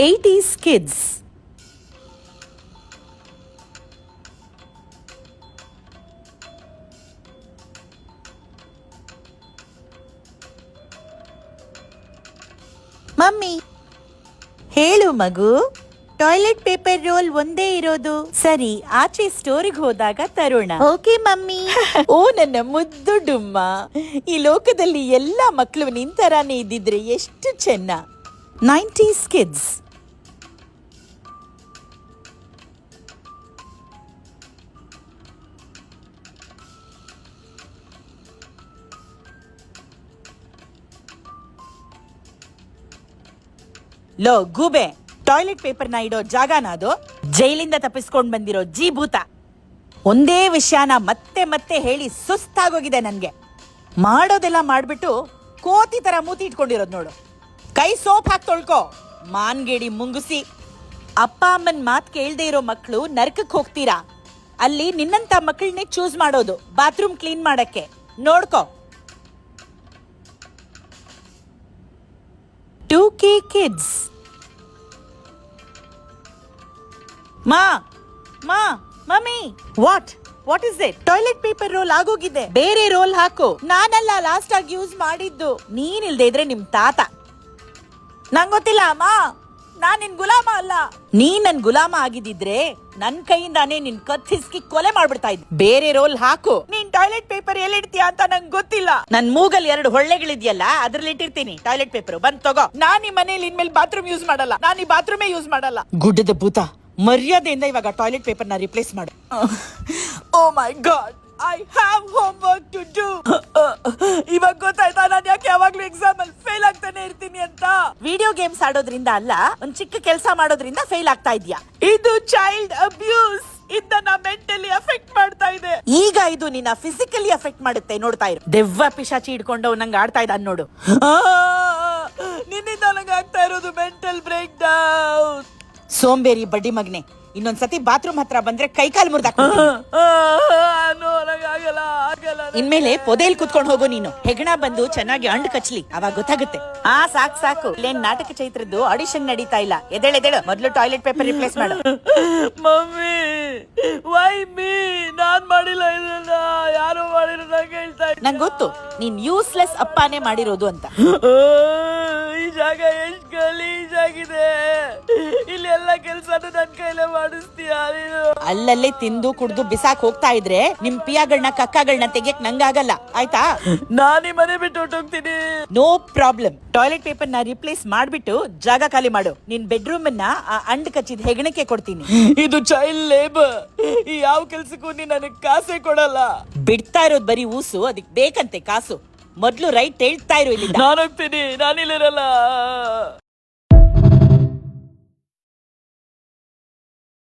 80s kids. Mummy ಹೇಳು ಮಗು, toilet paper roll ಒಂದೇ ಇರೋದು. ಸರಿ, ಆಚೆ ಸ್ಟೋರಿಗೆ ಹೋದಾಗ ತರೋಣ. Okay mummy. ಓ ನನ್ನ ಮುದ್ದು ಡುಮ್ಮ, ಈ ಲೋಕದಲ್ಲಿ ಎಲ್ಲ ಮಕ್ಕಳು ನಿಂತರಾನೇ ಇದ್ದಿದ್ರೆ ಎಷ್ಟು ಚೆನ್ನ. 90s kids. ಲೋ ಗೂಬೆ, ಟಾಯ್ಲೆಟ್ ಪೇಪರ್ನ ಇಡೋ ಜಾಗನ ಅದು? ಜೈಲಿಂದ ತಪ್ಪಿಸ್ಕೊಂಡ್ ಬಂದಿರೋ ಜೀಭೂತ. ಒಂದೇ ವಿಷಯನ ಮತ್ತೆ ಮತ್ತೆ ಹೇಳಿ ಸುಸ್ತಾಗೋಗಿದೆ ನನ್ಗೆ. ಮಾಡೋದೆಲ್ಲ ಮಾಡ್ಬಿಟ್ಟು ಕೋತಿ ತರ ಮೂತಿ ಇಟ್ಕೊಂಡಿರೋದು ನೋಡು. ಕೈ ಸೋಪ್ ಹಾಕಿ ತೊಳ್ಕೊ, ಮಾನ್ಗೇಡಿ ಮುಂಗುಸಿ. ಅಪ್ಪ ಅಮ್ಮನ್ ಮಾತ್ ಕೇಳ್ದೆ ಇರೋ ಮಕ್ಕಳು ನರ್ಕಕ್ಕೆ ಹೋಗ್ತೀರಾ. ಅಲ್ಲಿ ನಿನ್ನಂತ ಮಕ್ಕಳನ್ನೇ ಚೂಸ್ ಮಾಡೋದು ಬಾತ್ರೂಮ್ ಕ್ಲೀನ್ ಮಾಡಕ್ಕೆ. ನೋಡ್ಕೊ. 2K kids. Mummy, what is it? Toilet paper roll ಆಗೋಗಿದೆ, ಬೇರೆ ರೋಲ್ ಹಾಕು. ನಾನಲ್ಲ ಲಾಸ್ಟ್ ಆಗಿ ಯೂಸ್ ಮಾಡಿದ್ದು. ನೀನಿಲ್ದೇ ಇದ್ರೆ ನಿಮ್ ತಾತ. ನಂಗ್ ಗೊತ್ತಿಲ್ಲ ಅಮ್ಮ, ನಾನ್ ನಿನ್ ಗುಲಾಮ ಅಲ್ಲ. ನೀ ನನ್ ಗುಲಾಮ ಆಗಿದ್ದಿದ್ರೆ ನನ್ ಕೈಯಿಂದಾನೇ ನಿನ್ ಕತ್ತಿಸ್ಕಿ ಕೊಲೆ ಮಾಡ್ಬಿಡ್ತಾ ಇದ್ದೆ. ಬೇರೆ ರೋಲ್ ಹಾಕು. ನೀನ್ ಟಾಯ್ಲೆಟ್ ಪೇಪರ್ ಎಲ್ಲಿಡ್ತೀಯ ಅಂತ ನಂಗೆ ಗೊತ್ತಿಲ್ಲ. ನನ್ ಮೂಗಲ್ 2 ಹೊಳ್ಳೆಗಳಿದ್ಯಲ್ಲ, ಅದ್ರಲ್ಲಿ ಇಟ್ಟಿರ್ತೀನಿ ಟಾಯ್ಲೆಟ್ ಪೇಪರ್. ಬಂದ್ ತಗೋ. ನಾನ್ ಈ ಮನೇಲಿ ಇನ್ಮೇಲೆ ಬಾತ್ರೂಮ್ ಯೂಸ್ ಮಾಡಲ್ಲ. ನಾನ್ ಈ ಬಾತ್ರೂಮೇ ಯೂಸ್ ಮಾಡಲ್ಲ. ಗುಡ್ಡದ ಭೂತ, ಮರ್ಯಾದೆಯಿಂದ ಇವಾಗ ಟಾಯ್ಲೆಟ್ ಪೇಪರ್ ನ ರಿಪ್ಲೇಸ್ ಮಾಡು. Oh my god, I have homework to do. ಇವಾಗ ಗೊತ್ತಾಯ್ತಾ ನಾನು ಯಾಕೆ ಯಾವಾಗ್ಲೂ ಎಕ್ಸಾಮ್ ಅಲ್ಲಿ ಫೇಲ್ ಆಗ್ತಾನೆ ಇರ್ತೀನಿ ಅಂತ? ವಿಡಿಯೋ ಗೇಮ್ಸ್ ಆಡೋದ್ರಿಂದ ಅಲ್ಲ, ಒಂದ್ ಚಿಕ್ಕ ಕೆಲಸ ಮಾಡೋದ್ರಿಂದ ಫೇಲ್ ಆಗ್ತಾ ಇದ್ಯಾ. ಇದು ಚೈಲ್ಡ್ ಅಬ್ಯೂಸ್. ಇದನ್ನ ಮೆಂಟಲಿ ಅಫೆಕ್ಟ್ ಮಾಡ್ತಾ ಇದೆ. ಈಗ ಇದು ನಿನ್ನ ಫಿಸಿಕಲಿ ಅಫೆಕ್ಟ್ ಮಾಡುತ್ತೆ. ನೋಡ್ತಾ ಇರು. ದೆವ್ವ ಪಿಶಾಚಿ ಹಿಡ್ಕೊಂಡು ನಂಗೆ ಆಡ್ತಾ ಇದ್ದಾನೆ ನೋಡು. ನಿನ್ನಿಂದ ನಂಗೆ ಆಗ್ತಾ ಇರೋದು ಮೆಂಟಲ್ ಬ್ರೇಕ್ ಡೌನ್. ಸೋಂಬೇರಿ ಬಡ್ಡಿ ಮಗನೆ, ಇನ್ನೊಂದ್ಸತಿ ಬಾತ್ರೂಮ್ ಹತ್ರ ಬಂದ್ರೆ ಕೈಕಾಲ್ ಮುರ್ದಾಕ. ಇನ್ಮೇಲೆ ಪೊದೆಲ್ ಕುತ್ಕೊಂಡು ಹೋಗು ನೀನು. ಹೆಗಣ ಬಂದು ಚೆನ್ನಾಗಿ ಅಂಡ್ ಕಚ್ಲಿ, ಅವಾಗ ಗೊತ್ತಾಗುತ್ತೆ. ಸಾಕು. ಇಲ್ಲೇನ್ ನಾಟಕ ಚೈತ್ರದ್ದು ಆಡಿಷನ್ ನಡೀತಾ ಇಲ್ಲ. ಎದೇಳು, ಮೊದ್ಲು ಟಾಯ್ಲೆಟ್ ಪೇಪರ್ ರಿಪ್ಲೇಸ್ ಮಾಡು. Mummy, why me? ನಾನ್ ಮಾಡಿಲ್ಲ ಇದನ್ನ, ಯಾರು ಮಾಡಿರೋ ಹೇಳ್ತಾ. ನಂಗೆ ಗೊತ್ತು, ನೀನ್ ಯೂಸ್ಲೆಸ್ ಅಪ್ಪನೇ ಮಾಡಿರೋದು ಅಂತ. ಈ ಜಾಗ ಎಷ್ಟ್ ಗಲೀಜಾಗಿದೆ. ಇಲ್ಲಿ ಎಲ್ಲ ಕೆಲ್ಸನೂ ನನ್ ಕೈಲೇ ಮಾಡಿಸ್ತೀಯ ನೀನು? ಅಲ್ಲಲ್ಲೇ ತಿಂದು ಕುಡ್ದು ಬಿಸಾಕ್ ಹೋಗ್ತಾ ಇದ್ರೆ ನಿಮ್ ಪಿಯಾಗಳನ್ನ ಕಕ್ಕಗಳನ್ನ ತೆಗಿಯಕ್ ನಂಗಾಗಲ್ಲ, ಆಯ್ತಾ? ನಾನೇ ಮನೆ ಬಿಟ್ಟು ಹೊಟ್ಟೋಗ್ತೀನಿ. No problem. ಟಾಯ್ಲೆಟ್ ಪೇಪರ್ ನ ರಿಪ್ಲೇಸ್ ಮಾಡ್ಬಿಟ್ಟು ಜಾಗ ಖಾಲಿ ಮಾಡು. ನಿನ್ ಬೆಡ್ರೂಮ್ ಅನ್ನ ಆ ಅಂಡ್ ಕಚ್ಚಿದ ಹೆಗಣಕ್ಕೆ ಕೊಡ್ತೀನಿ. ಇದು ಚೈಲ್ಡ್ ಲೇಬರ್. ಈ ಯಾವ ಕೆಲ್ಸಕ್ಕೂ ನೀನ್ ನನಗ್ ಕಾಸೇ ಕೊಡಲ್ಲ. ಬಿಡ್ತಾ ಇರೋದ್ ಬರೀ ಊಸು, ಅದಕ್ ಬೇಕಂತೆ ಕಾಸು. ಮೊದ್ಲು ರೈಟ್ ಹೇಳ್ತಾ ಇರು. ಇಲ್ಲಿ ನಾನು ಹೋಗ್ತೀನಿ, ನಾನಿಲ್ಲಿರಲ್ಲ.